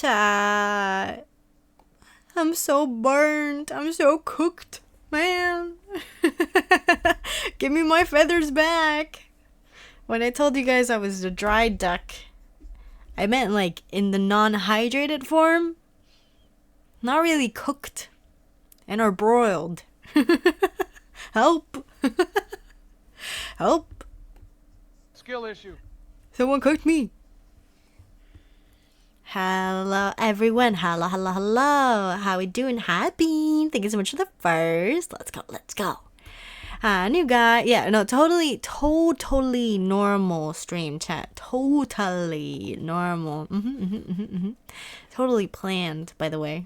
Chat. I'm so burnt. I'm so cooked, man. Give me my feathers back. When I told you guys I was a dry duck, I meant like in the non-hydrated form. Not really cooked and or broiled. Help. Help. Skill issue. Someone cooked me. Hello everyone. Hello, hello, hello. How we doing? Happy. Thank you so much for the first. Let's go. Let's go. New guy. Yeah, no, totally normal stream chat. Totally normal. Totally planned, by the way.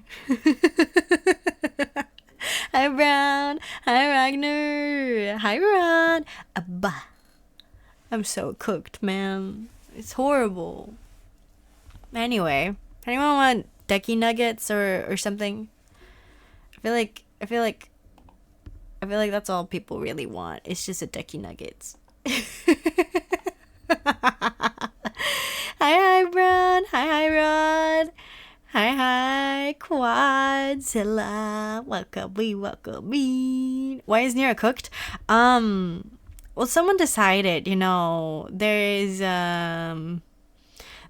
Hi, Brown. Hi, Ragnar. Hi, Rod. Abba. I'm so cooked, man. It's horrible. Anyway, anyone want ducky nuggets or something? I feel like that's all people really want. It's just a ducky nuggets. Hi, Brown. Hi, Rod. Hi, Quadzilla. Welcome me. Why is Nira cooked? Well, someone decided,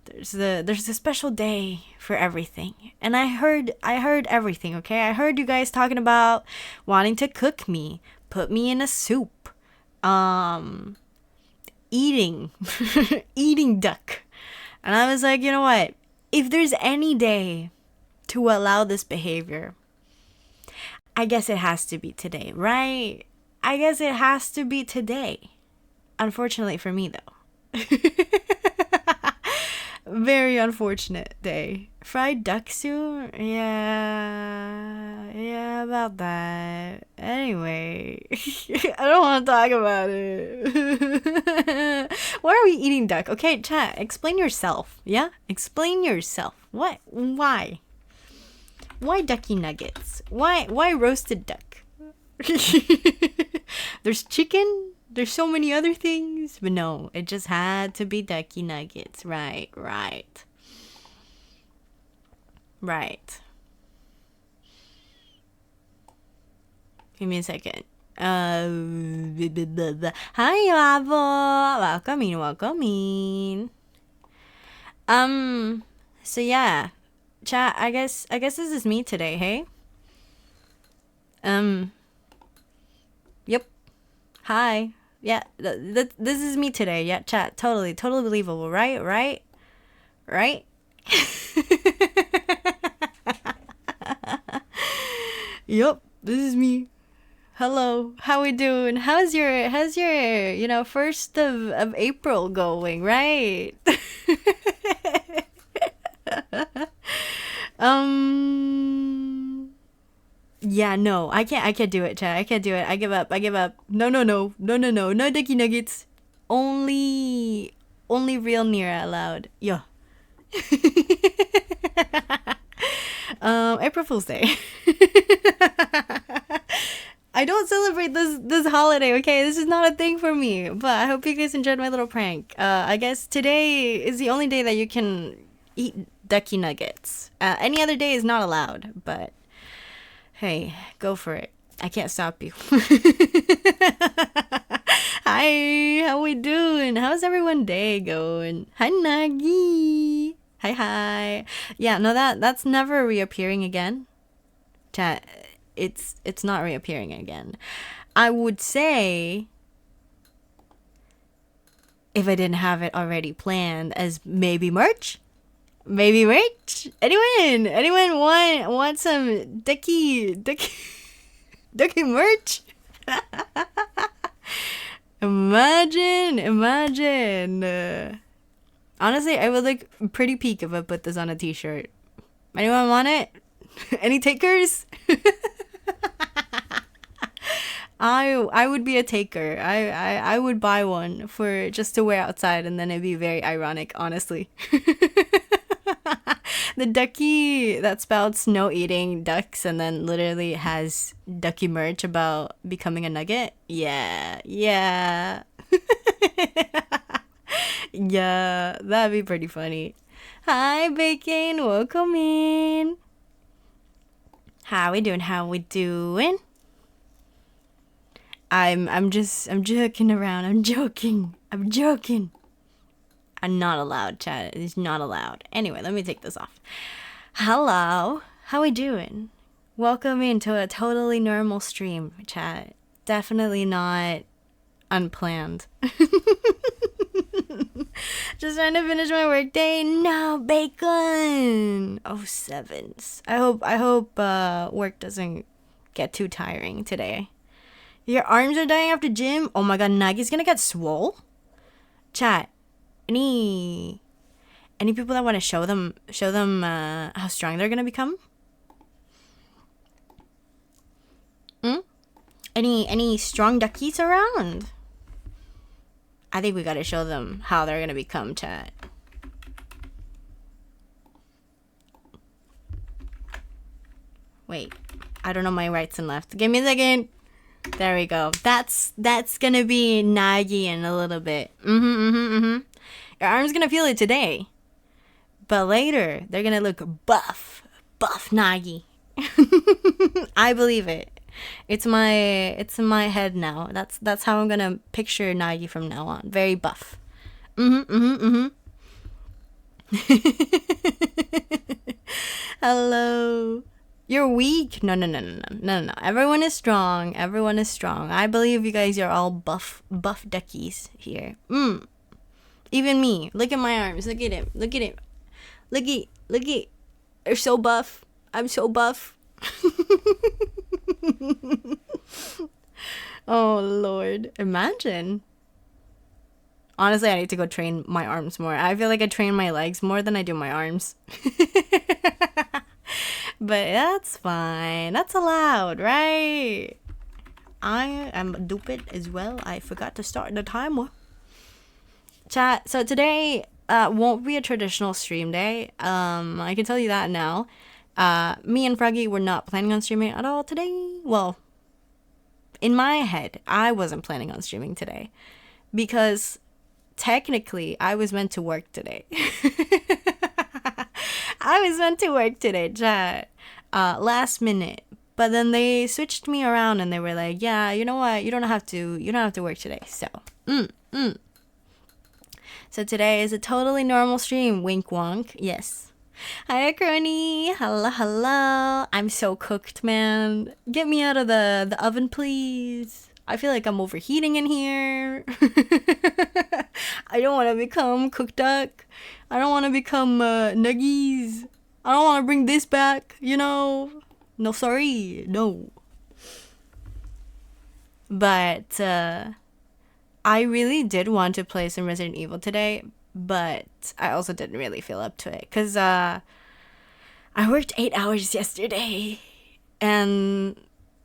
there's a special day for everything. And I heard everything, okay? I heard you guys talking about wanting to cook me, put me in a soup, eating eating duck. And I was like, you know what? If there's any day to allow this behavior, I guess it has to be today, right? I guess it has to be today. Unfortunately for me, though. Very unfortunate day. Fried duck soup? Yeah, about that. Anyway, I don't want to talk about it. Why are we eating duck? Okay, chat, explain yourself. Yeah? Explain yourself. What? Why? Why ducky nuggets? Why roasted duck? There's chicken. There's so many other things, but no, it just had to be ducky nuggets. Right. Give me a second. Hi, Avo. Welcome in. So yeah, chat. I guess this is me today. Hey. Yep. Hi. Yeah, this is me today. Yeah, chat. Totally believable, right? Yup, this is me. Hello, how we doing? How's your first of April going, right? Yeah, no, I can't do it, chat. I can't do it. I give up. No, no ducky nuggets. Only real Nira allowed. Yo. April Fool's Day. I don't celebrate this holiday, okay? This is not a thing for me. But I hope you guys enjoyed my little prank. I guess today is the only day that you can eat ducky nuggets. Any other day is not allowed, but hey, go for it. I can't stop you. Hi, how we doing? How's everyone day going? Hi, Nagi. Hi. Yeah, no, that's never reappearing again. Chat, it's not reappearing again. I would say, if I didn't have it already planned, as maybe merch. Anyone want some ducky merch? Imagine. Honestly, I would look pretty peak if I put this on a t-shirt. Anyone want it? Any takers? I would be a taker. I would buy one for just to wear outside, and then it'd be very ironic, honestly. The ducky that spouts no eating ducks and then literally has ducky merch about becoming a nugget. Yeah. Yeah, that'd be pretty funny. Hi, Bacon. Welcome in. How we doing? How we doing? I'm joking around. I'm joking. I'm not allowed, chat. It's not allowed. Anyway, let me take this off. Hello. How we doing? Welcome into a totally normal stream, chat. Definitely not unplanned. Just trying to finish my workday. No, Bacon. Oh, sevens. I hope work doesn't get too tiring today. Your arms are dying after gym. Oh my god, Nagi's gonna get swole. Chat. Any people that want to show them how strong they're gonna become? Any strong duckies around? I think we gotta show them how they're gonna become, chat. Wait, I don't know my rights and left. Give me a second. There we go. That's gonna be Nagi in a little bit. Your arm's gonna feel it today, but later they're gonna look buff Nagi. I believe it. It's in my head now. That's how I'm gonna picture Nagi from now on. Very buff. Hello. You're weak. No. Everyone is strong. I believe you guys are all buff duckies here. Even me. Look at my arms. Look at him. Look at. They're so buff. I'm so buff. Oh Lord. Imagine. Honestly, I need to go train my arms more. I feel like I train my legs more than I do my arms. But that's fine. That's allowed, right? I am stupid as well. I forgot to start the timer. Chat. So today won't be a traditional stream day. I can tell you that now. Me and Froggy were not planning on streaming at all today. Well, in my head, I wasn't planning on streaming today because technically I was meant to work today. Chat. Last minute. But then they switched me around and they were like, yeah, you know what? You don't have to work today. So, So today is a totally normal stream. Wink wonk. Yes. Hi, Crony. Hello. I'm so cooked, man. Get me out of the oven, please. I feel like I'm overheating in here. I don't want to become cooked duck. I don't want to become nuggies. I don't want to bring this back, No, sorry. No. But I really did want to play some Resident Evil today, but I also didn't really feel up to it because I worked 8 hours yesterday, and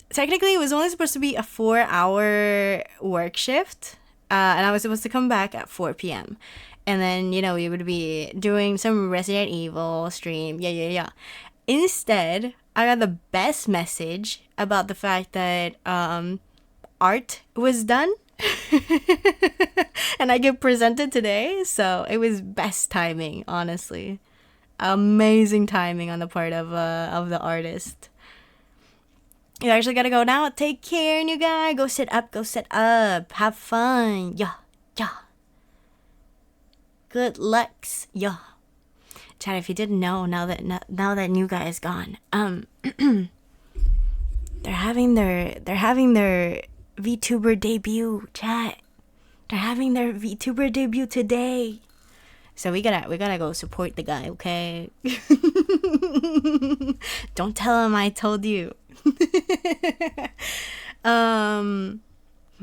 technically it was only supposed to be a 4-hour work shift, and I was supposed to come back at 4 p.m. And then, we would be doing some Resident Evil stream. Yeah. Instead, I got the best message about the fact that art was done. And I get presented today. So it was best timing, honestly. Amazing timing on the part of the artist. You actually gotta go now. Take care, new guy. Go sit up. Have fun. Yeah. Good lucks. Yeah. Chat, if you didn't know, now that new guy is gone, they're having their VTuber debut, chat. They're having their VTuber debut today. So we gotta go support the guy, okay? Don't tell him I told you.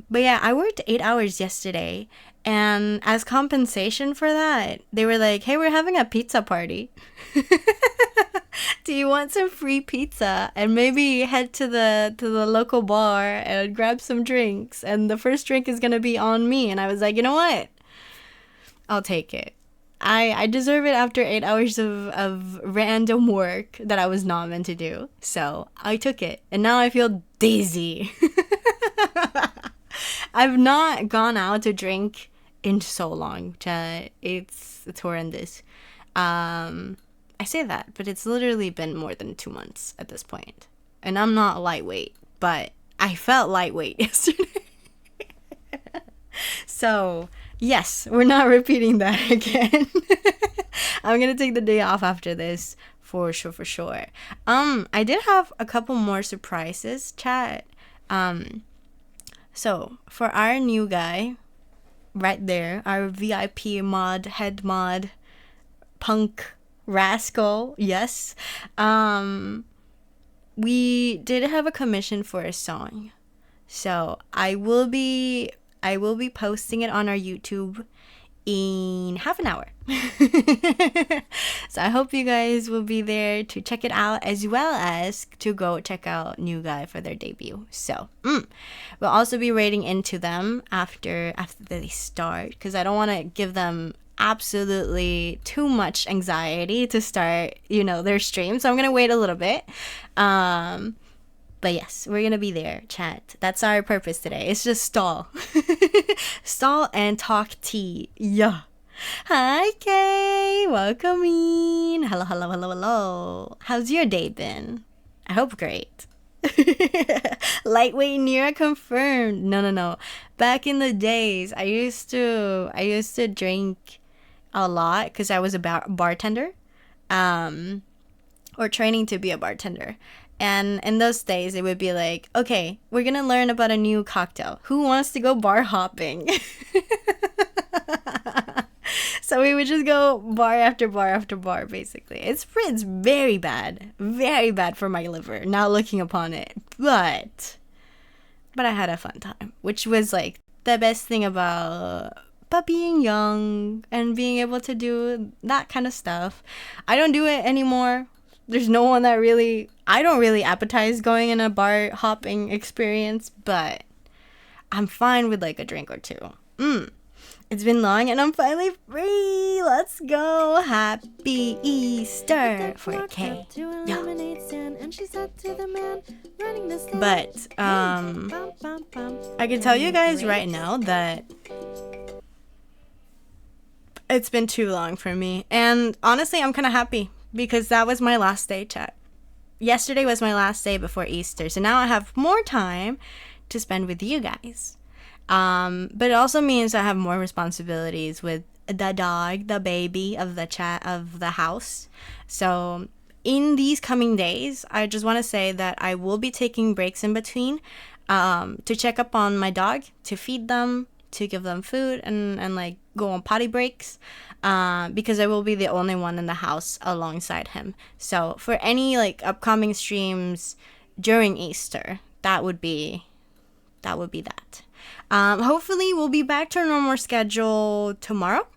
But yeah, I worked 8 hours yesterday, and as compensation for that, they were like, "Hey, we're having a pizza party. Do you want some free pizza? And maybe head to the local bar and grab some drinks, and the first drink is gonna be on me." And I was like, you know what? I'll take it. I deserve it after 8 hours of random work that I was not meant to do. So I took it, and now I feel dizzy. I've not gone out to drink in so long, chat. It's horrendous. I say that, but it's literally been more than 2 months at this point. And I'm not lightweight, but I felt lightweight yesterday. So, yes, we're not repeating that again. I'm gonna take the day off after this for sure, for sure. I did have a couple more surprises, chat. So for our new guy, right there, our VIP mod, head mod, punk rascal, yes. We did have a commission for a song. So I will be posting it on our YouTube in half an hour. So I hope you guys will be there to check it out, as well as to go check out New Guy for their debut. So we'll also be rating into them after they start, because I don't want to give them absolutely too much anxiety to start, their stream. So I'm gonna wait a little bit. But yes, we're gonna be there, chat. That's our purpose today. It's just stall. Stall and talk tea. Yeah. Hi, Kay. Welcome in. Hello, hello, hello, hello. How's your day been? I hope great. Lightweight Nira confirmed. No. Back in the days, I used to drink a lot because I was a bartender, or training to be a bartender. And in those days, it would be like, okay, we're going to learn about a new cocktail. Who wants to go bar hopping? So we would just go bar after bar after bar, basically. It's very bad for my liver, now looking upon it. But I had a fun time, which was like the best thing about being young and being able to do that kind of stuff. I don't do it anymore. There's no one that I don't really appetize going in a bar hopping experience, but I'm fine with like a drink or two. It's been long and I'm finally free. Let's go. Happy Easter for Kay. Yeah. But I can tell you guys right now that it's been too long for me. And honestly, I'm kind of happy because that was my last day, chat. Yesterday was my last day before Easter. So now I have more time to spend with you guys. But it also means I have more responsibilities with the dog, the baby of the house. So in these coming days, I just want to say that I will be taking breaks in between, to check up on my dog, to feed them, to give them food, and like go on potty breaks, because I will be the only one in the house alongside him. So for any like upcoming streams during Easter, that would be that. Hopefully we'll be back to our normal schedule tomorrow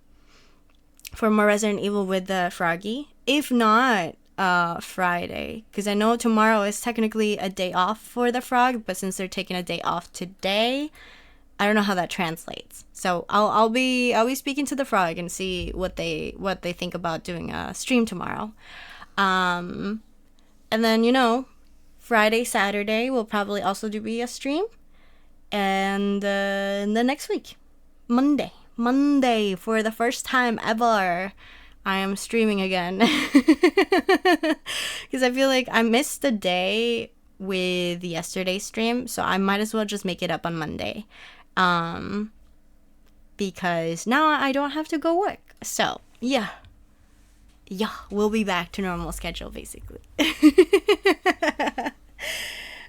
for more Resident Evil with the Froggy. If not, Friday, because I know tomorrow is technically a day off for the Frog, but since they're taking a day off today, I don't know how that translates. So I'll be speaking to the Frog and see what they think about doing a stream tomorrow. And then Friday, Saturday will probably also be a stream. And the next week, Monday, for the first time ever, I am streaming again. Because I feel like I missed the day with yesterday's stream, so I might as well just make it up on Monday. Because now I don't have to go work. So, yeah, we'll be back to normal schedule, basically.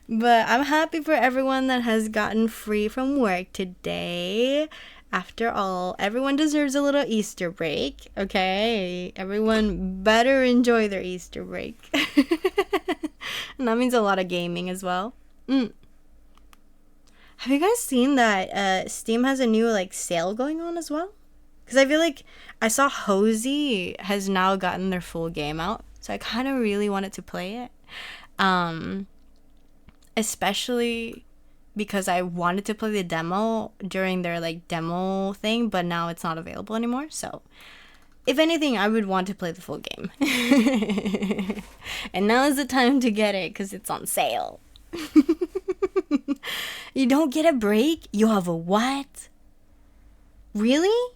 But I'm happy for everyone that has gotten free from work today. After all, everyone deserves a little Easter break, okay? Everyone better enjoy their Easter break. And that means a lot of gaming as well. Have you guys seen that Steam has a new like sale going on as well? Because I feel like I saw Hosey has now gotten their full game out. So I kind of really wanted to play it. Especially because I wanted to play the demo during their like demo thing, but now it's not available anymore. So if anything, I would want to play the full game. And now is the time to get it because it's on sale. You don't get a break? You have a what? Really?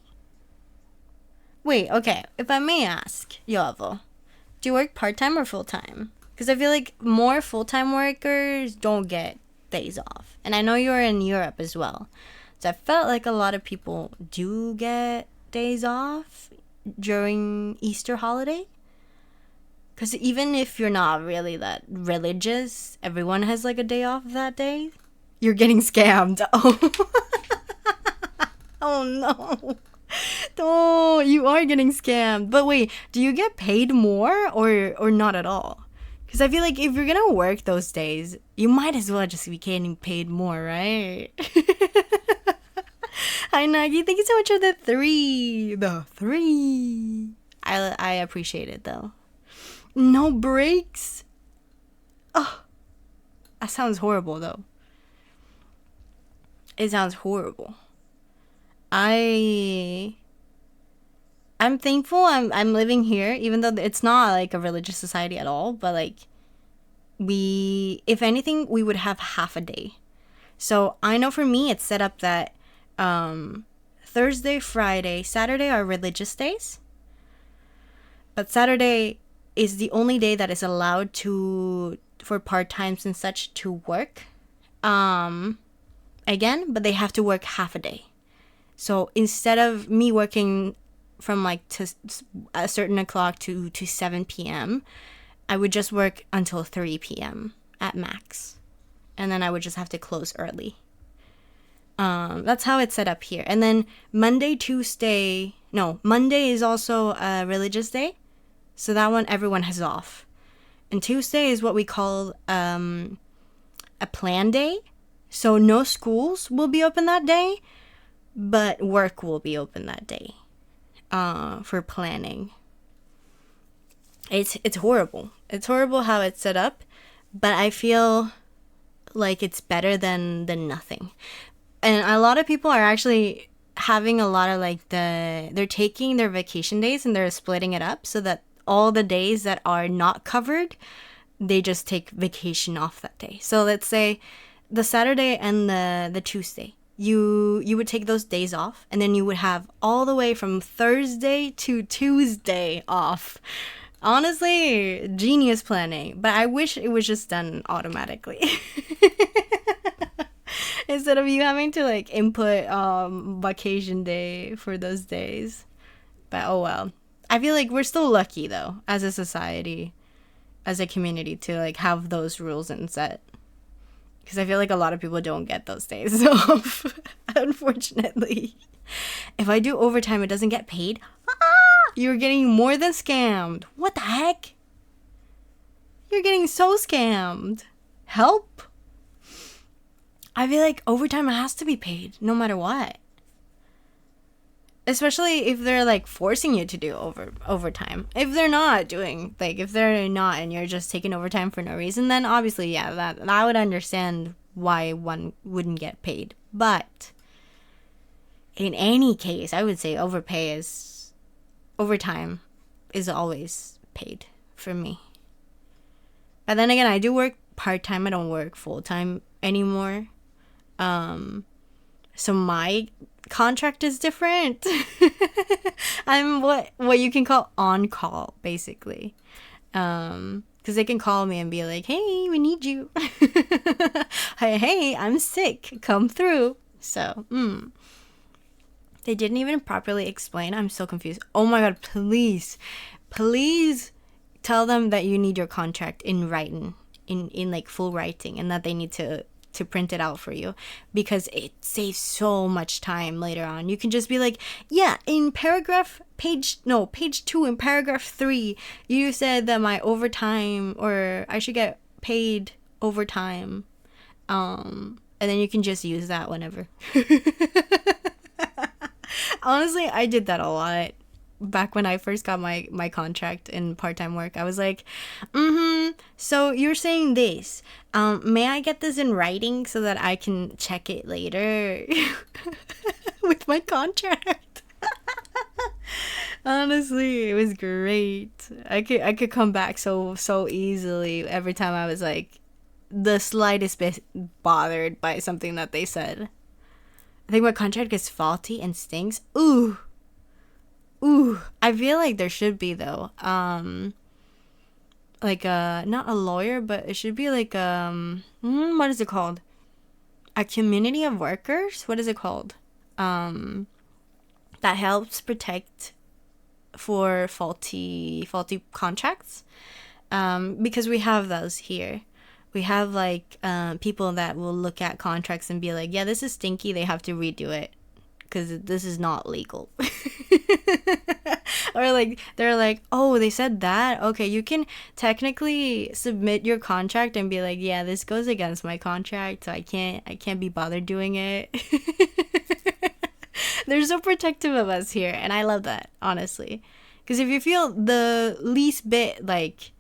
Wait, okay. If I may ask, Yovo, do you work part time or full time? Because I feel like more full time workers don't get days off. And I know you're in Europe as well. So I felt like a lot of people do get days off during Easter holiday. Because even if you're not really that religious, everyone has like a day off that day. You're getting scammed. Oh, oh no. Oh, you are getting scammed. But wait, do you get paid more or not at all? Because I feel like if you're gonna work those days, you might as well just be getting paid more, right? Hi Nagi, thank you so much for the three. The three. I appreciate it though. No breaks. Oh, that sounds horrible though. It sounds horrible. I I'm thankful I'm living here, even though it's not like a religious society at all. But like we, if anything, we would have half a day. So I know for me, it's set up that Thursday, Friday, Saturday are religious days, but Saturday is the only day that is allowed to for part times and such to work. Again, but they have to work half a day. So instead of me working from like to a certain o'clock to 7 p.m., I would just work until 3 p.m. at max. And then I would just have to close early. That's how it's set up here. And then Monday is also a religious day. So that one everyone has off. And Tuesday is what we call a plan day. So no schools will be open that day, but work will be open that day for planning. It's horrible. It's horrible how it's set up, but I feel like it's better than nothing. And a lot of people are actually having a lot of like they're taking their vacation days and they're splitting it up so that all the days that are not covered, they just take vacation off that day. So let's say the Saturday and the Tuesday, you would take those days off, and then you would have all the way from Thursday to Tuesday off. Honestly, genius planning, but I wish it was just done automatically. Instead of you having to like input vacation day for those days. But oh well. I feel like we're still lucky though, as a society, as a community, to like have those rules and set. Because I feel like a lot of people don't get those days off, unfortunately. If I do overtime, it doesn't get paid. You're getting more than scammed. What the heck? You're getting so scammed. Help. I feel like overtime has to be paid, no matter what. Especially if they're like forcing you to do overtime. If they're not doing, like if they're not and you're just taking overtime for no reason, then obviously, yeah, that I would understand why one wouldn't get paid. But in any case, I would say overtime is always paid for me. But then again, I do work part-time. I don't work full-time anymore. So my contract is different. I'm what you can call on call, basically. Because they can call me and be like, hey, we need you. hey, I'm sick, come through. So they didn't even properly explain. I'm so confused. Oh my god, please tell them that you need your contract in writing, in like full writing, and that they need to print it out for you, because it saves so much time later on. You can just be like, yeah, in page 2 in paragraph 3, you said that my overtime, or I should get paid overtime, and then you can just use that whenever. Honestly, I did that a lot back when I first got my contract in part-time work. I was like, so you're saying this. May I get this in writing so that I can check it later with my contract? Honestly, it was great. I could come back so easily every time I was like the slightest bit bothered by something that they said. I think my contract is faulty and stinks. Ooh, Ooh, I feel like there should be though. Like not a lawyer, but it should be like what is it called? A community of workers. What is it called? That helps protect for faulty contracts. Because we have those here. We have like people that will look at contracts and be like, yeah, this is stinky. They have to redo it because this is not legal. Or like they're like, oh, they said that, okay, you can technically submit your contract and be like, yeah, this goes against my contract, so I can't be bothered doing it. They're so protective of us here, and I love that, honestly, because if you feel the least bit like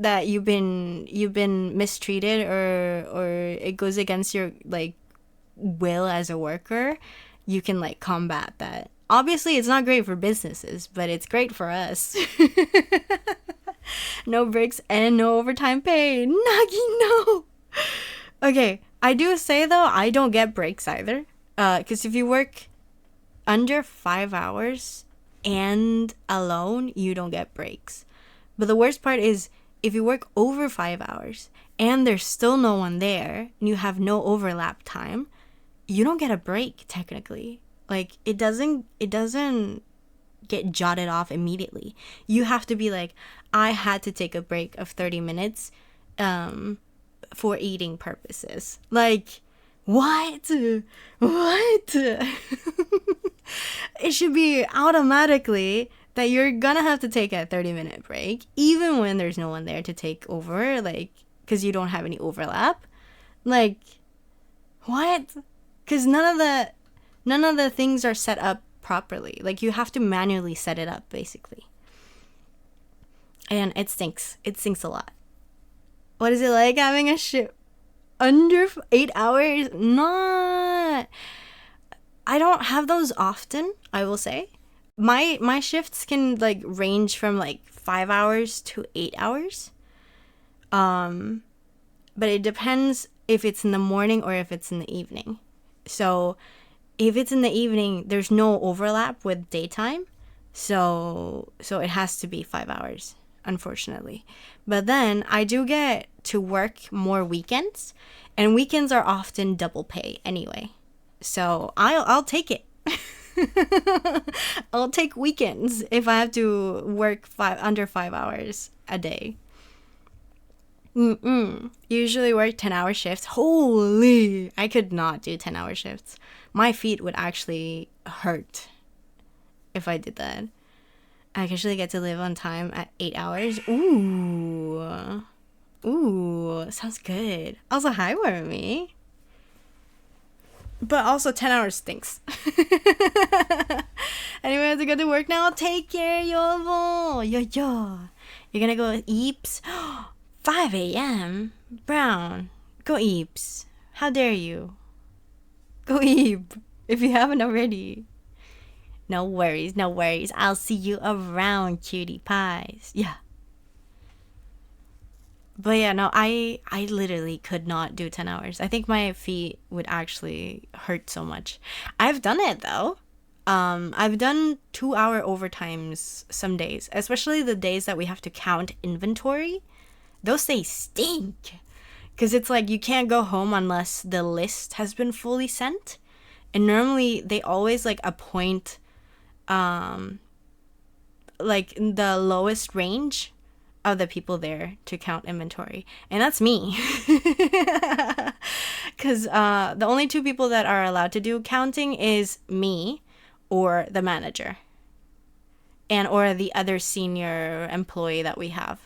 that you've been mistreated, or it goes against your like will as a worker, you can like combat that. Obviously, it's not great for businesses, but it's great for us. No breaks and no overtime pay. Nagi, no. Okay, I do say though, I don't get breaks either. Because if you work under 5 hours and alone, you don't get breaks. But the worst part is if you work over 5 hours and there's still no one there and you have no overlap time, you don't get a break technically. Like it doesn't get jotted off immediately. You have to be like, I had to take a break of 30 minutes for eating purposes. Like, what? What? It should be automatically that you're gonna have to take a 30-minute break, even when there's no one there to take over, like, because you don't have any overlap. Like, what? Because none of the things are set up properly. Like, you have to manually set it up, basically. And it stinks. It stinks a lot. What is it like having a shift under 8 hours? Not. I don't have those often, I will say. My shifts can like range from like 5 hours to 8 hours. But it depends if it's in the morning or if it's in the evening. So if it's in the evening, there's no overlap with daytime. So it has to be 5 hours, unfortunately. But then I do get to work more weekends, and weekends are often double pay anyway. So I'll take it. I'll take weekends if I have to work under 5 hours a day. Usually work 10-hour shifts. Holy, I could not do 10-hour shifts. My feet would actually hurt if I did that. I usually get to live on time at 8 hours. Ooh, sounds good. Also, hi, Wormy. But also 10 hours stinks. Anyway, I have to go to work now. Take care, yo. You're gonna go with Eeps? 5 a.m. Brown, go Eeps. How dare you? Go Eep if you haven't already. No worries. I'll see you around, cutie pies. Yeah. But yeah, no, I literally could not do 10 hours. I think my feet would actually hurt so much. I've done it though. I've done 2-hour overtimes some days, especially the days that we have to count inventory. Those days stink. Because it's like you can't go home unless the list has been fully sent. And normally they always like appoint like the lowest range of the people there to count inventory. And that's me. Because the only 2 people that are allowed to do counting is me or the manager. And or the other senior employee that we have.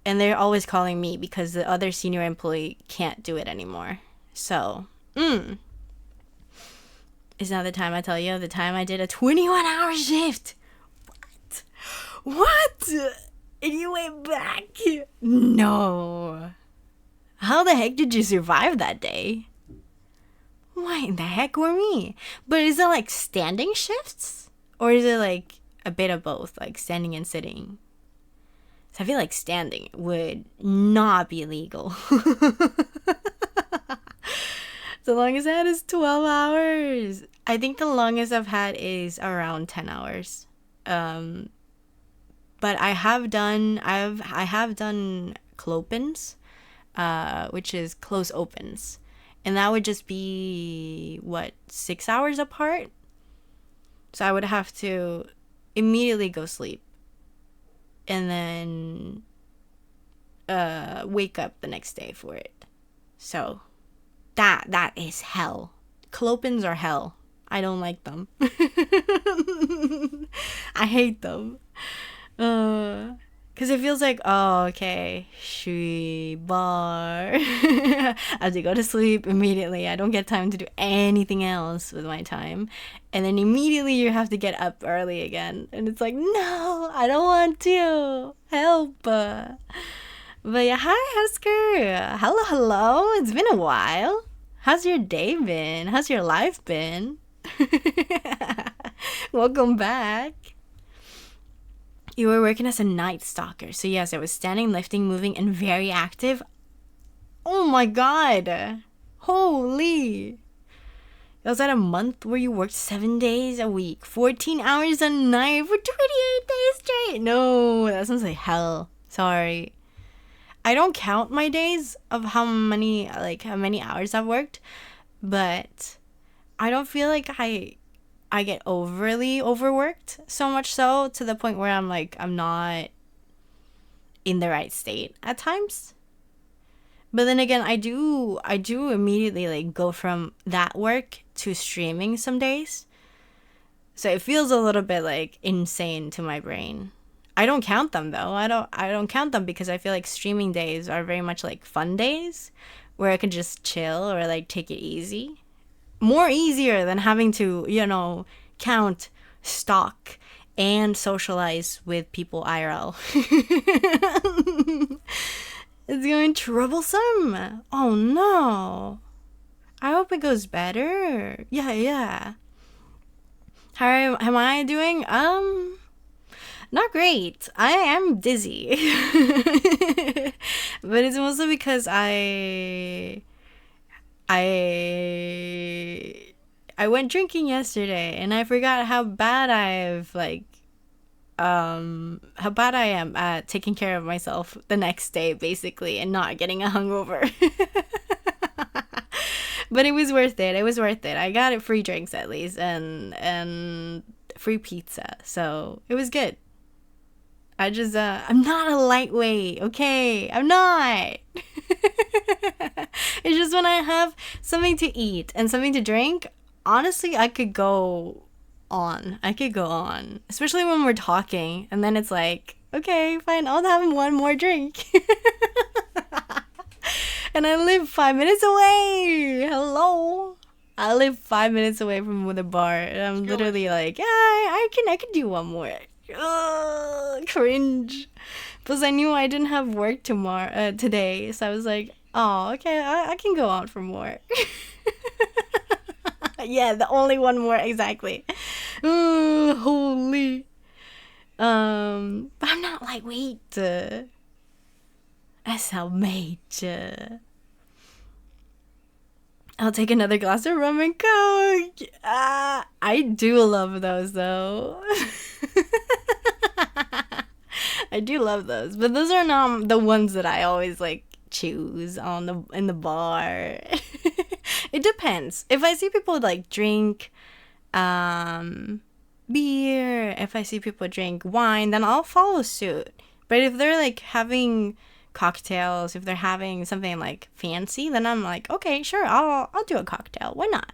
And they're always calling me because the other senior employee can't do it anymore. So, is now the time I tell you the time I did a 21-hour shift. What? And you went back? No. How the heck did you survive that day? Why in the heck were me? But is it like standing shifts? Or is it like a bit of both, like standing and sitting? So I feel like standing would not be legal. The longest I had is 12 hours. I think the longest I've had is around 10 hours. Um, but I have done clopens, which is close opens. And that would just be what, 6 hours apart? So I would have to immediately go sleep and then wake up the next day for it. So that is hell. Clopens are hell. I don't like them. I hate them. Because it feels like, oh, okay, shui bar. I have to go to sleep immediately. I don't get time to do anything else with my time. And then immediately you have to get up early again. And it's like, no, I don't want to. Help. But yeah, hi, Husker. Hello, hello. It's been a while. How's your day been? How's your life been? Welcome back. You were working as a night stalker. So yes, I was standing, lifting, moving, and very active. Oh my god. Holy. Was that a month where you worked 7 days a week, 14 hours a night for 28 days straight? No, that sounds like hell. Sorry. I don't count my days of how many hours I've worked, but I don't feel like I get overly overworked, so much so to the point where I'm like, I'm not in the right state at times. But then again, I do immediately like go from that work to streaming some days. So it feels a little bit like insane to my brain. I don't count them though. I don't count them because I feel like streaming days are very much like fun days where I can just chill or like take it easy. More easier than having to, count, stalk, and socialize with people IRL. It's going troublesome. Oh no. I hope it goes better. Yeah. How am I doing? Not great. I am dizzy. But it's mostly because I went drinking yesterday and I forgot how bad I am at taking care of myself the next day basically and not getting a hungover. But it was worth it. I got it free drinks at least and free pizza. So it was good. I'm not a lightweight, okay? I'm not. It's just when I have something to eat and something to drink, honestly, I could go on. Especially when we're talking. And then it's like, okay, fine, I'll have one more drink. And I live 5 minutes away. Hello. I live 5 minutes away from the bar. And I'm literally like, yeah, I can do one more. Ugh, cringe. Plus I knew I didn't have work today, so I was like, oh, okay, I can go on for more. Yeah, the only one more, exactly. Holy. But I'm not lightweight. That's how mate. I'll take another glass of rum and coke. I do love those though. I do love those, but those are not the ones that I always like choose in the bar. It depends. If I see people like drink beer, if I see people drink wine, then I'll follow suit. But if they're like having cocktails, if they're having something like fancy, then I'm like, okay, sure, I'll do a cocktail. Why not?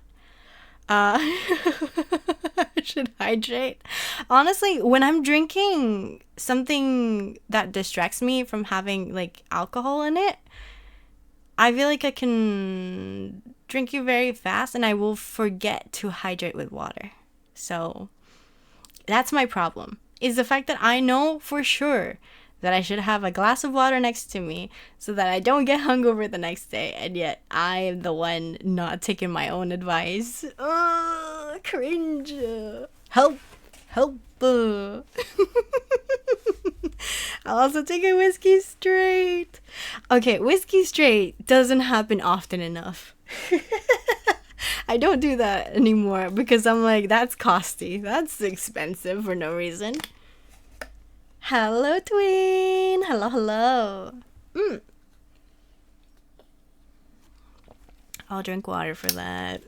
I should hydrate. Honestly, when I'm drinking something that distracts me from having like alcohol in it, I feel like I can drink it very fast and I will forget to hydrate with water. So that's my problem, is the fact that I know for sure that I should have a glass of water next to me so that I don't get hungover the next day, and yet I am the one not taking my own advice. Cringe. Help. I'll also take a whiskey straight. Okay, whiskey straight doesn't happen often enough. I don't do that anymore because I'm like, that's costly. That's expensive for no reason. Hello, twin. Hello, hello. I'll drink water for that.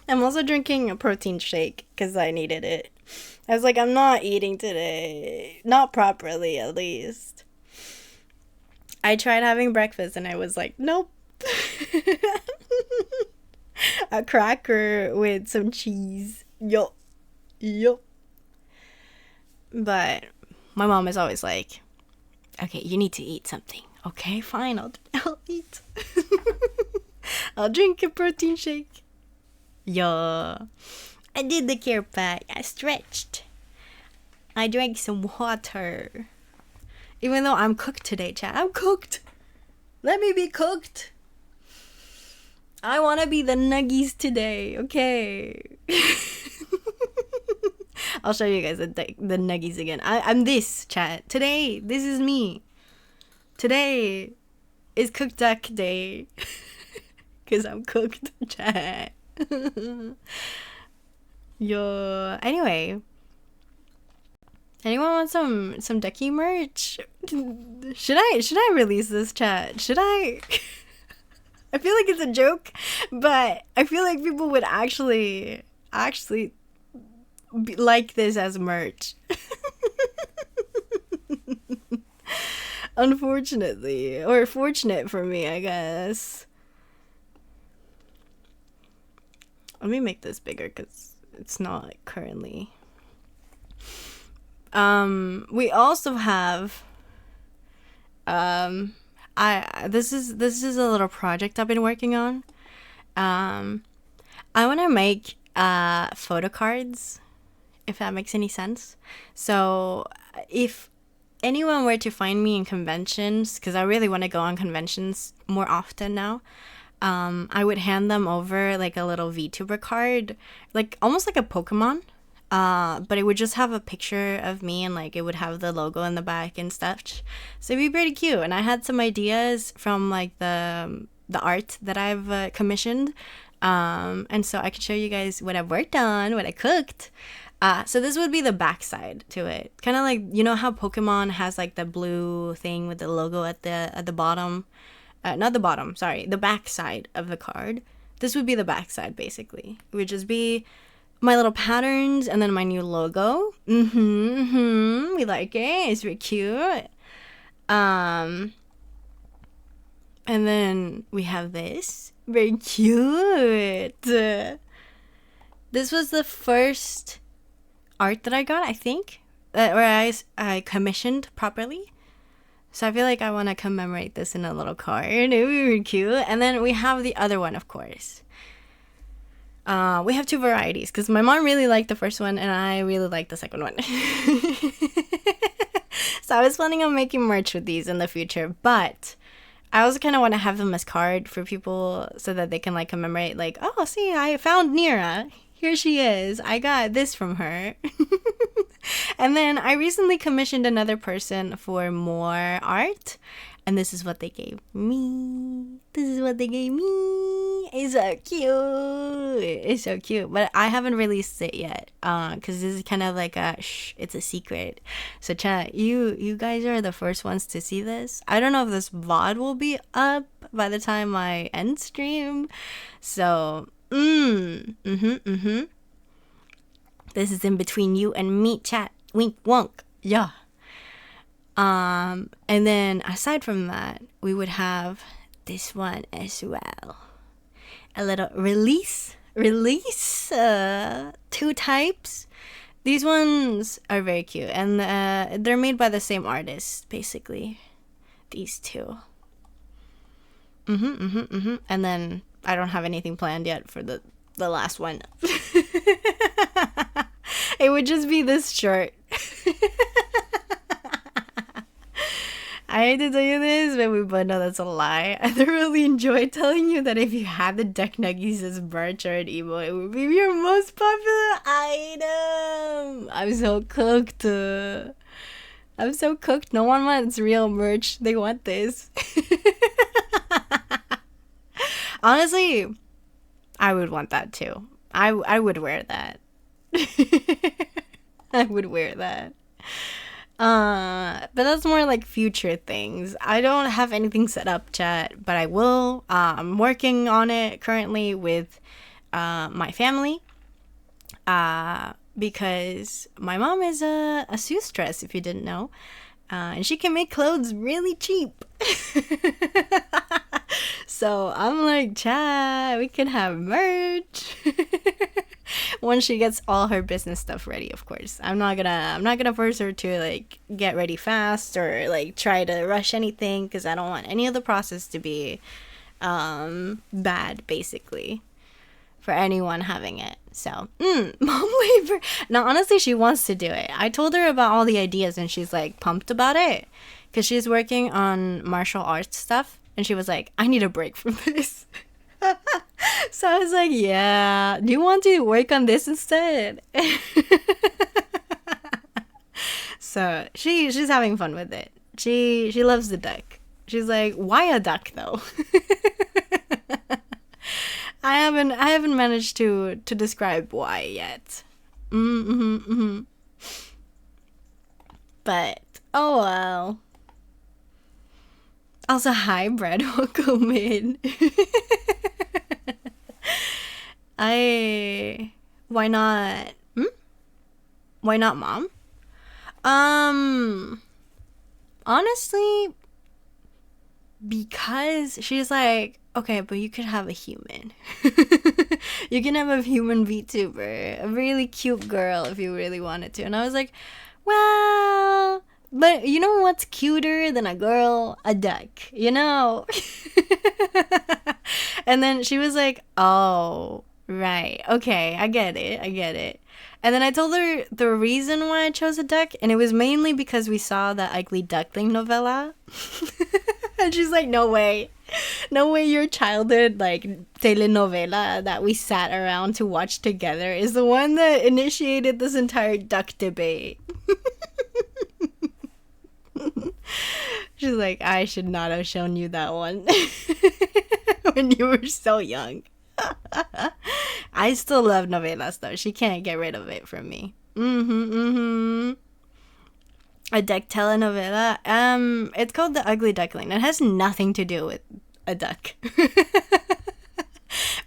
I'm also drinking a protein shake because I needed it. I was like, I'm not eating today. Not properly, at least. I tried having breakfast and I was like, nope. A cracker with some cheese. Yup. Yup. But my mom is always like, okay, you need to eat something. Okay, fine, I'll eat. I'll drink a protein shake. Yeah. I did the care pack. I stretched. I drank some water. Even though I'm cooked today, chat. I'm cooked. Let me be cooked. I want to be the nuggies today, okay? I'll show you guys the nuggies again. I'm this, chat. Today, this is me. Today is cooked duck day. Because I'm cooked, chat. Yo. Anyway. Anyone want some ducky merch? Should I release this, chat? Should I? I feel like it's a joke, but I feel like people would actually like this as merch. Unfortunately, or fortunate for me, I guess. Let me make this bigger because it's not currently. We also have this is a little project I've been working on. I want to make photo cards, if that makes any sense. So if anyone were to find me in conventions, because I really want to go on conventions more often now, I would hand them over like a little VTuber card, like almost like a Pokemon. But it would just have a picture of me and like it would have the logo in the back and stuff. So it'd be pretty cute. And I had some ideas from like the art that I've commissioned. And so I can show you guys what I've worked on, what I cooked. So this would be the backside to it. Kind of like, you know how Pokemon has like the blue thing with the logo at the bottom? Not the bottom, sorry, the backside of the card. This would be the backside basically. It would just be my little patterns and then my new logo. We like it. It's very cute. And then we have this. Very cute. This was the first art that I got, I think. Or I commissioned properly. So I feel like I want to commemorate this in a little card. It would be really cute. And then we have the other one, of course. We have two varieties because my mom really liked the first one and I really liked the second one. So I was planning on making merch with these in the future, but I also kind of want to have them as card for people so that they can like commemorate like, oh, see, I found Nira. Here she is. I got this from her. And then I recently commissioned another person for more art. And this is what they gave me. It's so cute. It's so cute. But I haven't released it yet. Because this is kind of like it's a secret. So chat, you guys are the first ones to see this. I don't know if this VOD will be up by the time I end stream. So, This is in between you and me, chat. Wink, wonk. Yeah. And then aside from that, we would have this one as well. A little release, two types. These ones are very cute and they're made by the same artist, basically. These two. And then I don't have anything planned yet for the last one. It would just be this shirt. I hate to tell you this, but we both know that's a lie. I thoroughly enjoy telling you that if you had the Duck Nuggies as merch or an emote, it would be your most popular item. I'm so cooked. No one wants real merch. They want this. Honestly, I would want that too. I would wear that. I would wear that. But that's more like future things. I don't have anything set up, chat, but I will. I'm working on it currently with my family. Because my mom is a seamstress, if you didn't know. And she can make clothes really cheap. So I'm like, chat, we can have merch. Once she gets all her business stuff ready, of course. I'm not gonna force her to like get ready fast or like try to rush anything, because I don't want any of the process to be bad, basically, for anyone having it. So, mom labor. Now, honestly, she wants to do it. I told her about all the ideas and she's like pumped about it because she's working on martial arts stuff. And she was like, I need a break from this. So I was like, yeah, do you want to work on this instead? So she's having fun with it. She loves the duck. She's like, why a duck though? I haven't managed to describe why yet. But oh well. Also, hi Brad, welcome in. Why not? Why not, mom? Honestly, because she's like, okay, but you could have a human. You can have a human VTuber, a really cute girl if you really wanted to. And I was like, well, but you know what's cuter than a girl? A duck, you know? And then she was like, oh, right. Okay, I get it. And then I told her the reason why I chose a duck, and it was mainly because we saw the Ugly Duckling novella. And she's like, no way. No way your childhood, like, telenovela that we sat around to watch together is the one that initiated this entire duck debate. She's like, I should not have shown you that one when you were so young. I still love novelas though. She can't get rid of it from me. A duck telenovela. It's called The Ugly Duckling. It has nothing to do with a duck.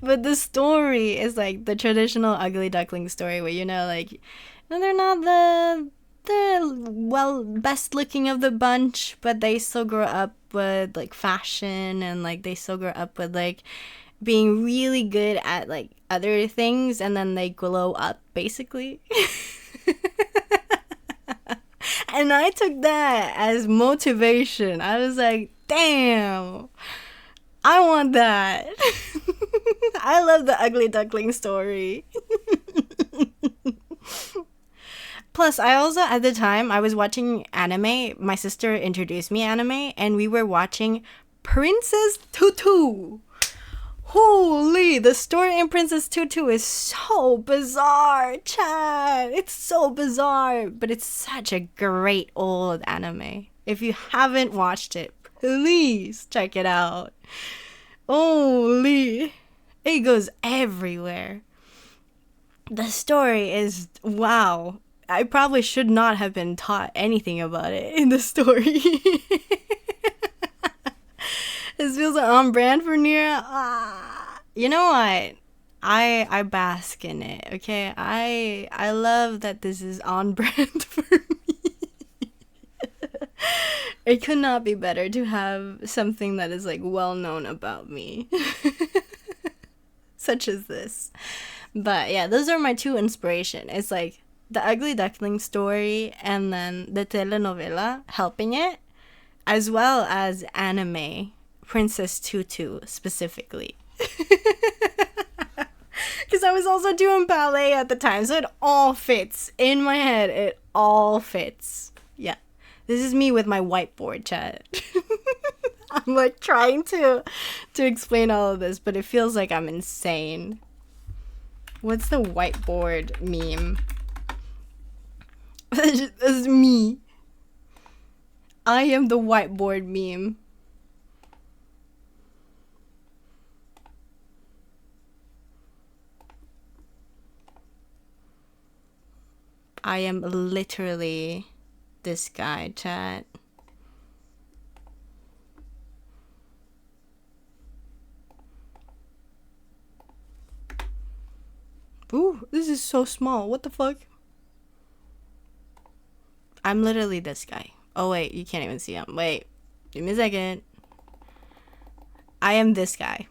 But the story is like the traditional ugly duckling story where, you know, like, no, they're not the well best looking of the bunch, but they still grow up with like fashion, and like they still grow up with like being really good at like other things, and then they glow up basically. And I took that as motivation. I was like, damn, I want that. I love the ugly duckling story. Plus, I also, at the time, I was watching anime. My sister introduced me anime, and we were watching Princess Tutu. Holy, the story in Princess Tutu is so bizarre, Chad. It's so bizarre, but it's such a great old anime. If you haven't watched it, please check it out. Holy, it goes everywhere. The story is, wow. I probably should not have been taught anything about it in the story. This feels on brand for Nira. You know what? I bask in it, okay? I love that this is on brand for me. It could not be better to have something that is like well known about me. Such as this. But yeah, those are my two inspiration. It's like the Ugly Duckling story and then the telenovela helping it, as well as anime, Princess Tutu specifically. Because I was also doing ballet at the time, so it all fits. In my head, it all fits. Yeah. This is me with my whiteboard, chat. I'm like trying to explain all of this, but it feels like I'm insane. What's the whiteboard meme? That's me. I am the whiteboard meme. I am literally this guy, chat. Ooh, this is so small. What the fuck? I'm literally this guy. Oh, wait, you can't even see him. Wait, give me a second. I am this guy.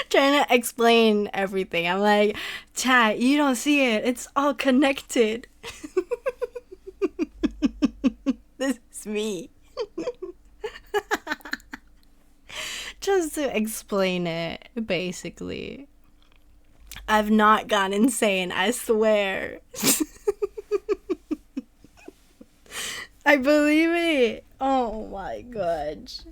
Trying to explain everything. I'm like, chat, you don't see it. It's all connected. This is me. Just to explain it, basically. I've not gone insane, I swear. I believe it. Oh my gosh.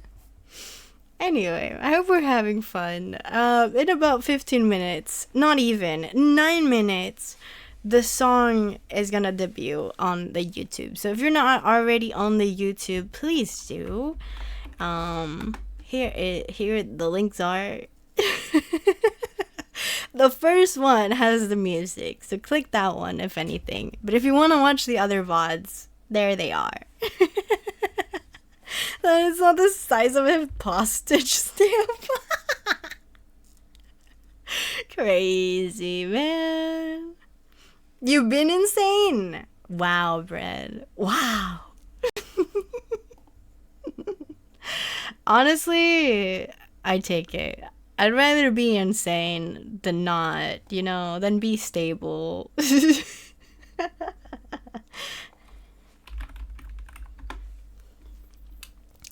Anyway, I hope we're having fun. In about 15 minutes, not even, 9 minutes, the song is gonna debut on the YouTube. So if you're not already on the YouTube, please do. Here the links are. The first one has the music, so click that one if anything. But if you want to watch the other VODs, there they are. That is not the size of a postage stamp. Crazy, man. You've been insane. Wow, Bread. Wow. Honestly, I take it. I'd rather be insane than not, than be stable.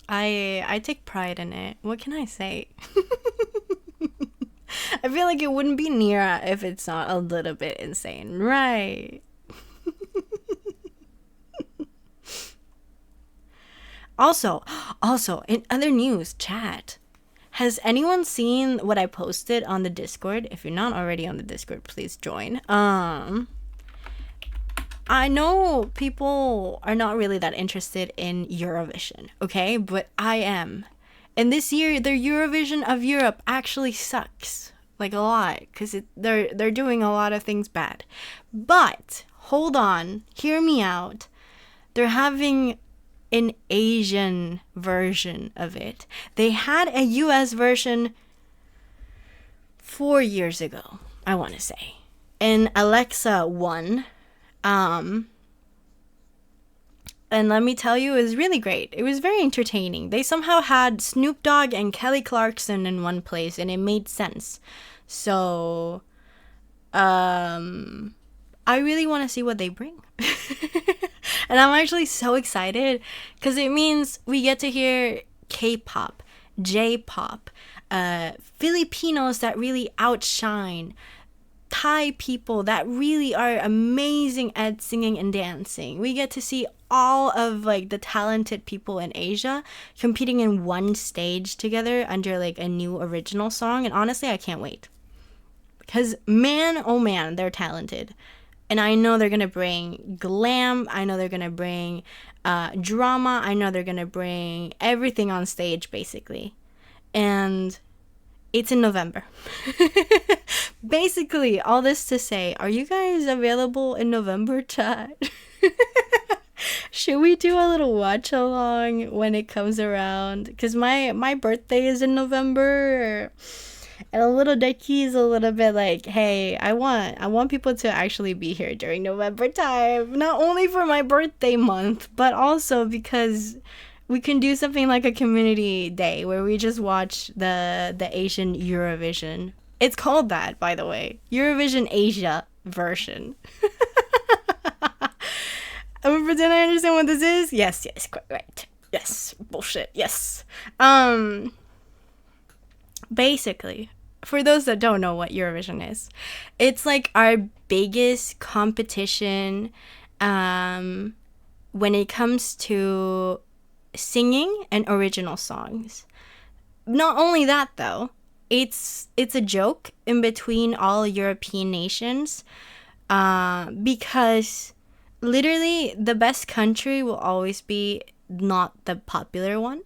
I take pride in it. What can I say? I feel like it wouldn't be Nira if it's not a little bit insane, right? Also, in other news, chat. Has anyone seen what I posted on the Discord? If you're not already on the Discord, please join. I know people are not really that interested in Eurovision, okay? But I am. And this year, the Eurovision of Europe actually sucks. Like a lot. Because they're doing a lot of things bad. But, hold on. Hear me out. They're having an Asian version of it. They had a US version 4 years ago, I want to say. And Alexa won. And let me tell you, it was really great. It was very entertaining. They somehow had Snoop Dogg and Kelly Clarkson in one place, and it made sense. So, I really want to see what they bring. And I'm actually so excited because it means we get to hear K-pop, J-pop, Filipinos that really outshine, Thai people that really are amazing at singing and dancing. We get to see all of like the talented people in Asia competing in one stage together under like a new original song. And honestly, I can't wait. Because man, oh man, they're talented. And I know they're going to bring glam. I know they're going to bring drama. I know they're going to bring everything on stage, basically. And it's in November. Basically, all this to say, are you guys available in November, chat? Should we do a little watch along when it comes around? Because my birthday is in November. And a little Dicky is a little bit like, hey, I want people to actually be here during November time. Not only for my birthday month, but also because we can do something like a community day where we just watch the Asian Eurovision. It's called that, by the way. Eurovision Asia version. I'm gonna pretend I understand what this is. Yes, quite right. Yes, bullshit. Yes. Basically, for those that don't know what Eurovision is, it's like our biggest competition when it comes to singing and original songs. Not only that though, it's a joke in between all European nations because literally the best country will always be not the popular one.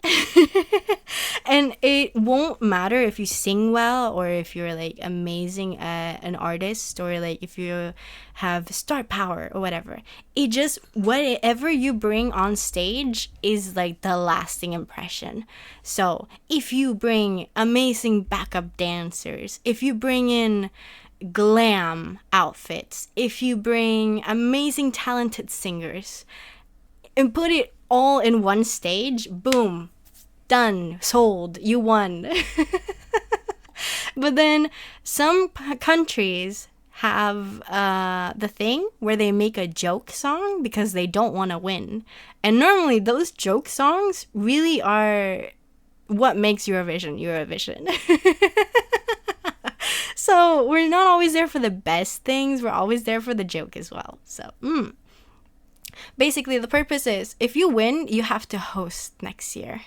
And it won't matter if you sing well or if you're like amazing an artist or like if you have star power or whatever. It just, whatever you bring on stage is like the lasting impression. So if you bring amazing backup dancers, if you bring in glam outfits, if you bring amazing talented singers and put it all in one stage, boom, done, sold, you won. But then some countries have the thing where they make a joke song because they don't want to win. And normally those joke songs really are what makes Eurovision Eurovision. So we're not always there for the best things, we're always there for the joke as well. So basically the purpose is if you win, you have to host next year,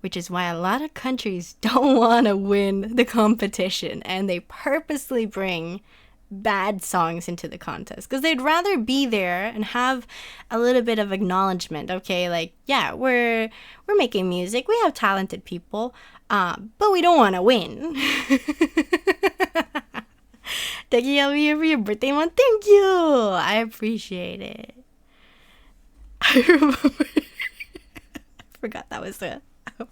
which is why a lot of countries don't want to win the competition and they purposely bring bad songs into the contest because they'd rather be there and have a little bit of acknowledgement. Okay, like, yeah, we're making music, we have talented people, but we don't want to win. Taking out here for your birthday month, thank you, I appreciate it. I remember forgot that was a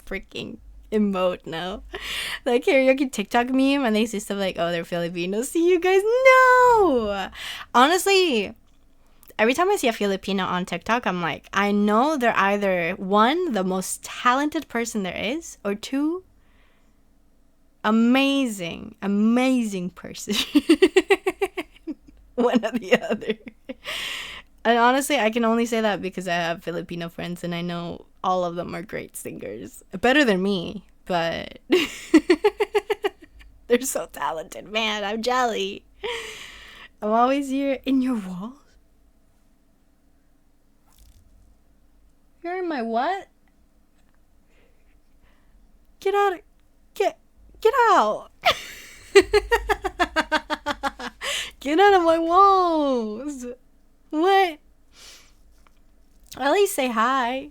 freaking emote now. The karaoke TikTok meme, and they say stuff like, oh, they're Filipinos. See you guys? No! Honestly, every time I see a Filipino on TikTok, I'm like, I know they're either one, the most talented person there is, or two, amazing person. One or the other. And honestly, I can only say that because I have Filipino friends and I know all of them are great singers. Better than me, but they're so talented, man. I'm jelly. I'm always here in your walls. You're in my what? Get out. Get out. Get out of my walls. What? At least say hi.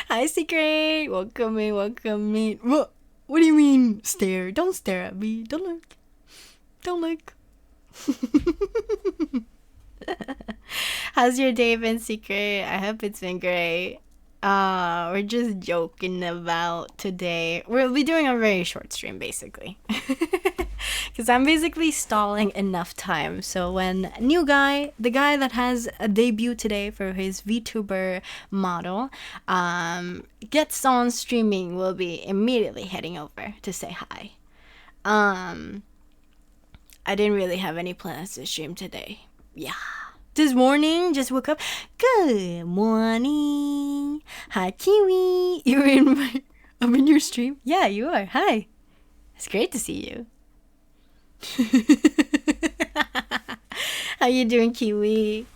Hi, Secret. Welcome in. What do you mean, stare? Don't stare at me. Don't look. How's your day been, Secret? I hope it's been great. We're just joking about today. We'll be doing a very short stream, basically. Because I'm basically stalling enough time. So when the guy that has a debut today for his VTuber model, gets on streaming, we'll be immediately heading over to say hi. I didn't really have any plans to stream today. Yeah. This morning, just woke up. Good morning. Hi, Kiwi. I'm in your stream. Yeah, you are. Hi. It's great to see you. How you doing, Kiwi?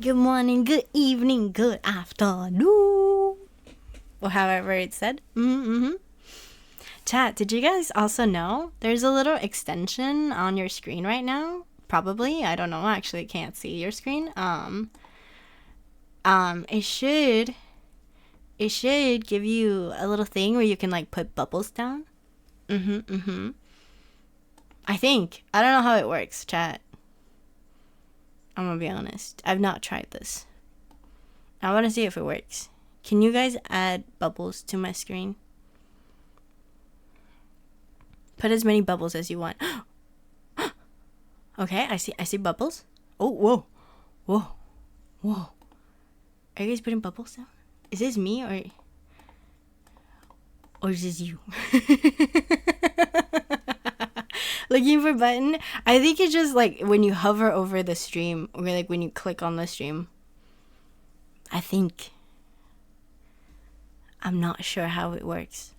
Good morning, good evening, good afternoon. Or however it's said. Chat, did you guys also know there's a little extension on your screen right now? Probably. I don't know. I actually can't see your screen. It should give you a little thing where you can like put bubbles down. I think. I don't know how it works, chat. I'm gonna be honest. I've not tried this. I want to see if it works. Can you guys add bubbles to my screen? Put as many bubbles as you want. Okay, I see bubbles. Oh, whoa. Are you guys putting bubbles down? Is this me or is this you? Looking for button? I think it's just like when you hover over the stream or like when you click on the stream. I think. I'm not sure how it works.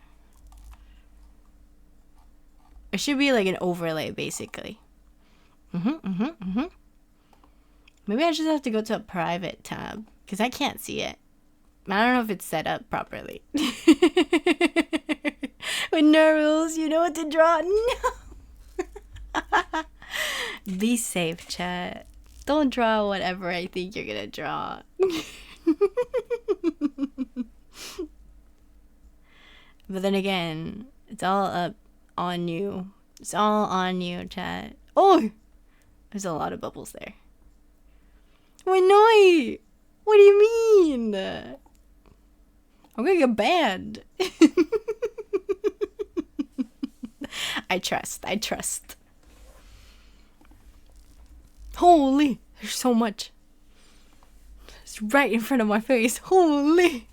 It should be like an overlay basically. Maybe I just have to go to a private tab because I can't see it. I don't know if it's set up properly. With no rules, you know what to draw. No. Be safe, chat. Don't draw whatever I think you're gonna draw. But then again, it's all up on you. It's all on you, chat. Oh! There's a lot of bubbles there. Why not? What do you mean? I'm gonna get banned. I trust. Holy! There's so much. It's right in front of my face. Holy!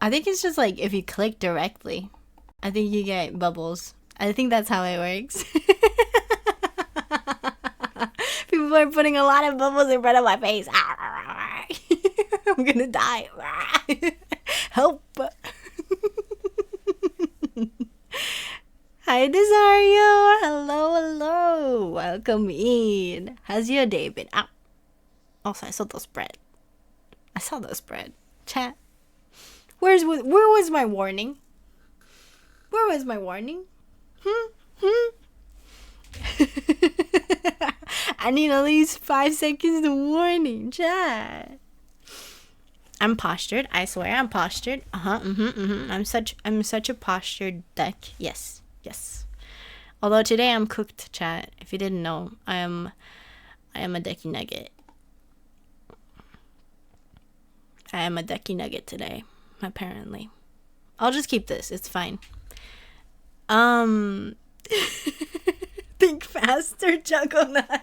I think it's just like if you click directly, I think you get bubbles. I think that's how it works. People are putting a lot of bubbles in front of my face. I'm gonna die. Help. Hi, Desario. Hello. Welcome in. How's your day been? Ow. Also, I saw those bread. Chat. Where was my warning? Where was my warning? I need at least 5 seconds to warning, chat. I'm postured. I swear I'm postured. I'm such a postured duck. Yes. Although today I'm cooked, chat. If you didn't know, I am a ducky nugget. I am a ducky nugget today, apparently. I'll just keep this. It's fine. Think faster, Juggernaut.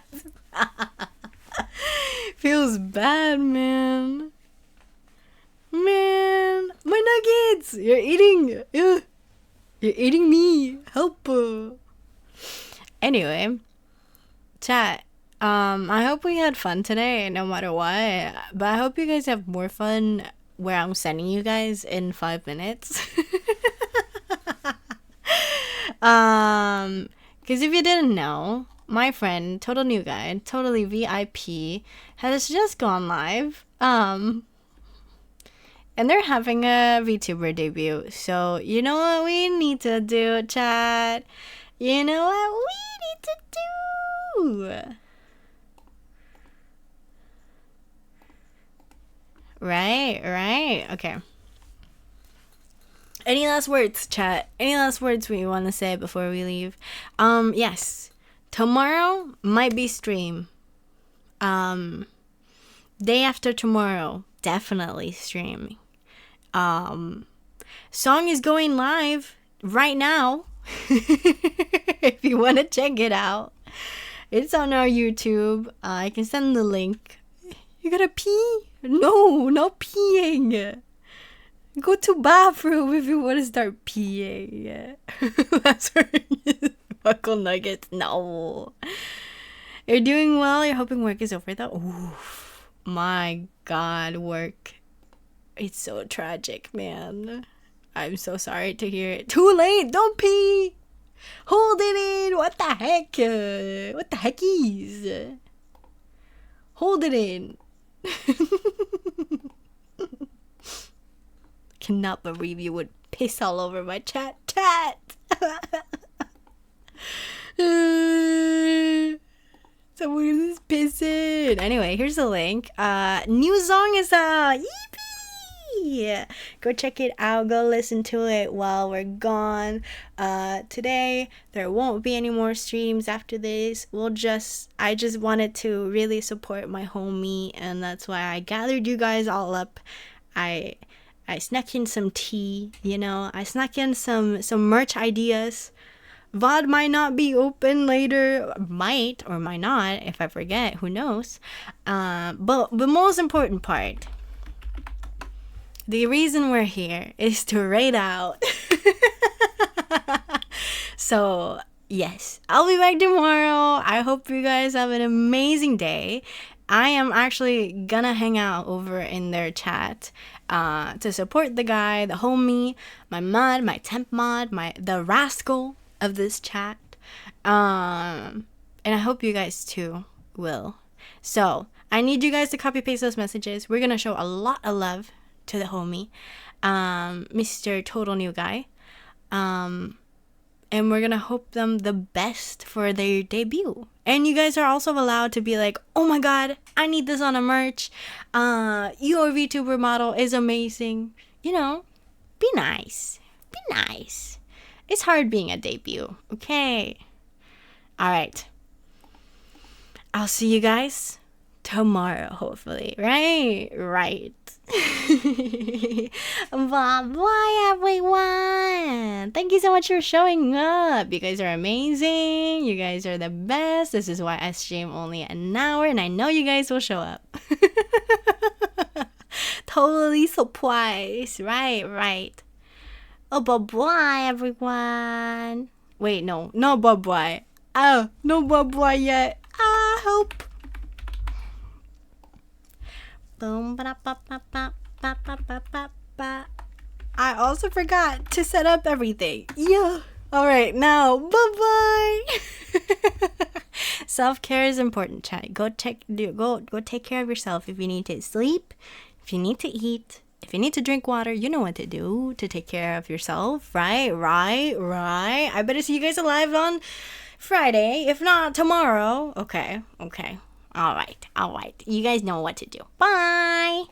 Feels bad, man. Man, my nuggets! You're eating. You're eating me. Help. Anyway, chat. I hope we had fun today, no matter what. But I hope you guys have more fun where I'm sending you guys in 5 minutes. Because if you didn't know, my friend, total new guy, totally VIP, has just gone live. And they're having a VTuber debut. So, you know what we need to do, chat? You know what we need to do? Right. Okay. Any last words, chat? Any last words we want to say before we leave? Yes. Tomorrow might be stream. Day after tomorrow, definitely streaming. Song is going live right now. If you want to check it out. It's on our YouTube. I can send the link. You gotta pee? No, not peeing. Go to bathroom if you want to start peeing. That's right. Buckle nuggets. No. You're doing well. You're hoping work is over though. Oof. My God, work. It's so tragic, man. I'm so sorry to hear it. Too late. Don't pee. Hold it in. What the heck? What the heckies? Hold it in. Cannot believe you would piss all over my chat. Someone is pissing. Anyway, here's the link. New song is yippee! Go check it out. Go listen to it while we're gone. Today there won't be any more streams after this. I just wanted to really support my homie, and that's why I gathered you guys all up. I snuck in some tea, I snuck in some merch ideas. VOD might not be open later, might or might not, if I forget, who knows. But the most important part, the reason we're here is to raid out. So, yes, I'll be back tomorrow. I hope you guys have an amazing day. I am actually gonna hang out over in their chat to support the guy, the homie, my mod, my temp mod, the rascal of this chat. And I hope you guys too will. So, I need you guys to copy paste those messages. We're gonna show a lot of love to the homie, Mr. Total New Guy. And we're gonna hope them the best for their debut. And you guys are also allowed to be like, oh my god, I need this on a merch. Your VTuber model is amazing. You know, be nice. Be nice. It's hard being a debut, okay? Alright. I'll see you guys tomorrow, hopefully. Right. Bye, everyone. Thank you so much for showing up. You guys are amazing. You guys are the best. This is why I stream only an hour, and I know you guys will show up. Totally surprised. Right. Oh, bye-bye, everyone. Wait, no bye-bye. Oh, no bye-bye yet. Help. Boom, I also forgot to set up everything. Yeah. All right, now bye-bye. Self-care is important, chat. Go take care of yourself. If you need to sleep, if you need to eat, if you need to drink water, you know what to do to take care of yourself, right? I better see you guys alive on Friday, if not tomorrow. Okay. All right. You guys know what to do. Bye.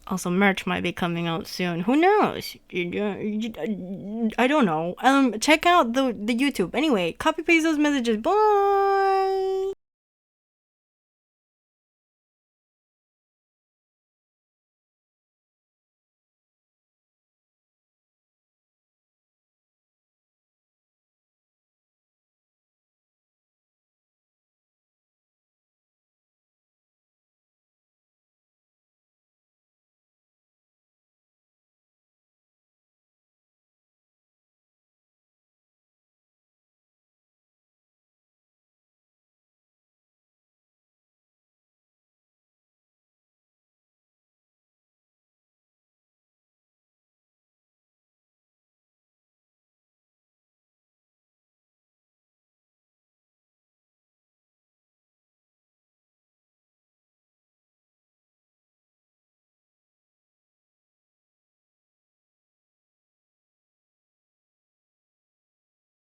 Also, merch might be coming out soon. Who knows? I don't know. Check out the YouTube. Anyway, copy paste those messages. Bye.